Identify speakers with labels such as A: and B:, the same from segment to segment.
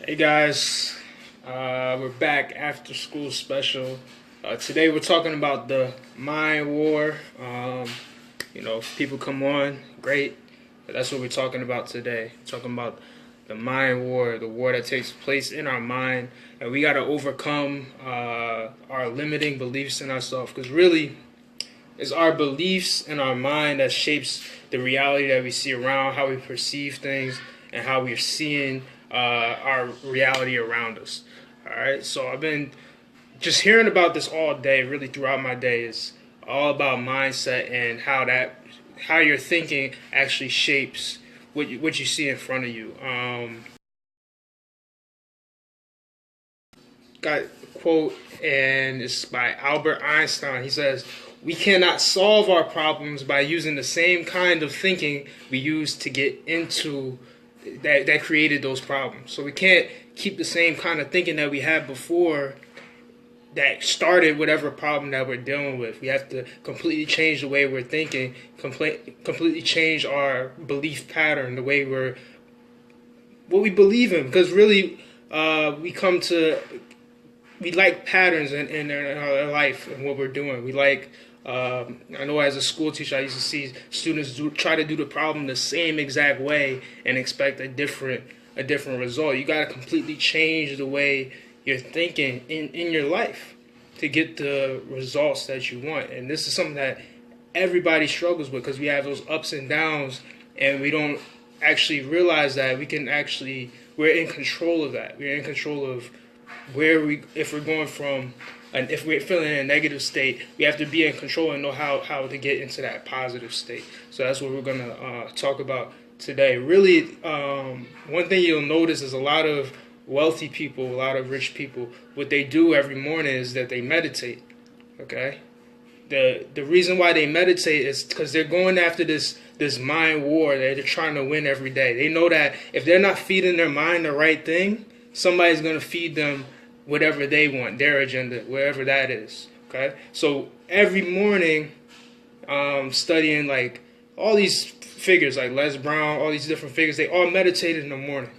A: Hey guys, we're back after school special. Today we're talking about the mind war. If people come on, great. But that's what we're talking about today. Talking about the mind war, the war that takes place in our mind, and we got to overcome our limiting beliefs in ourselves. Because really, it's our beliefs in our mind that shapes the reality that we see around, how we perceive things, and how we're seeing our reality around us. All right, so I've been just hearing about this all day, really throughout my day. Is all about mindset and how your thinking actually shapes what you see in front of you. Got a quote, and it's by Albert Einstein. He says, "We cannot solve our problems by using the same kind of thinking we used to get into that created those problems. So we can't keep the same kind of thinking that we had before that started whatever problem that we're dealing with. We have to completely change the way we're thinking, completely change our belief pattern, the way what we believe in. Because really, we like patterns in our life and what we're doing. We like, I know as a school teacher, I used to see students try to do the problem the same exact way and expect a different result. You got to completely change the way you're thinking in your life to get the results that you want. And this is something that everybody struggles with because we have those ups and downs, and we don't actually realize that we're in control of that. We're in control of if we're going from, and if we're feeling in a negative state, we have to be in control and know how to get into that positive state. So that's what we're going to talk about today. Really, one thing you'll notice is a lot of wealthy people, a lot of rich people, what they do every morning is that they meditate. Okay? The reason why they meditate is because they're going after this mind war that they're trying to win every day. They know that if they're not feeding their mind the right thing, somebody's going to feed them whatever they want, their agenda, wherever that is. Okay? So every morning, studying like all these figures like Les Brown, all these different figures, they all meditated in the morning.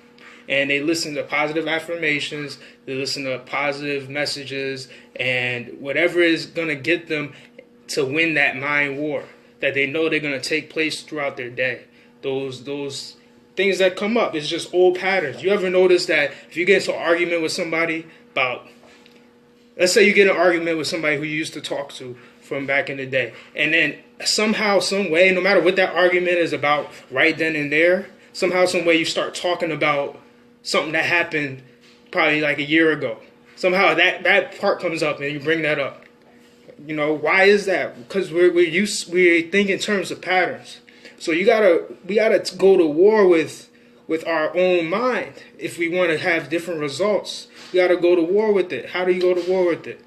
A: And they listen to positive affirmations, they listen to positive messages, and whatever is going to get them to win that mind war that they know they're going to take place throughout their day. Those things that come up, it's just old patterns. You ever notice that if you get into an argument with somebody about, let's say you get an argument with somebody who you used to talk to from back in the day, and then somehow, some way, no matter what that argument is about right then and there, somehow, some way you start talking about something that happened probably like a year ago. Somehow that part comes up and you bring that up. You know, why is that? Because we think in terms of patterns. So we gotta go to war with our own mind if we want to have different results. We gotta go to war with it. How do you go to war with it?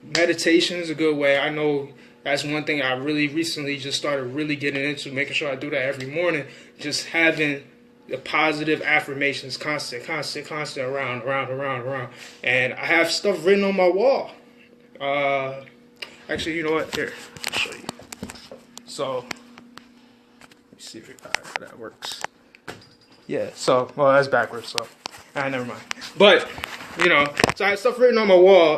A: Meditation is a good way. I know that's one thing I really recently just started really getting into, making sure I do that every morning. Just having the positive affirmations constant, around. And I have stuff written on my wall. Actually, you know what? Here, I'll show you. So, let me see if that works. Yeah, so, well, that's backwards, so, never mind. But, so I have stuff written on my wall.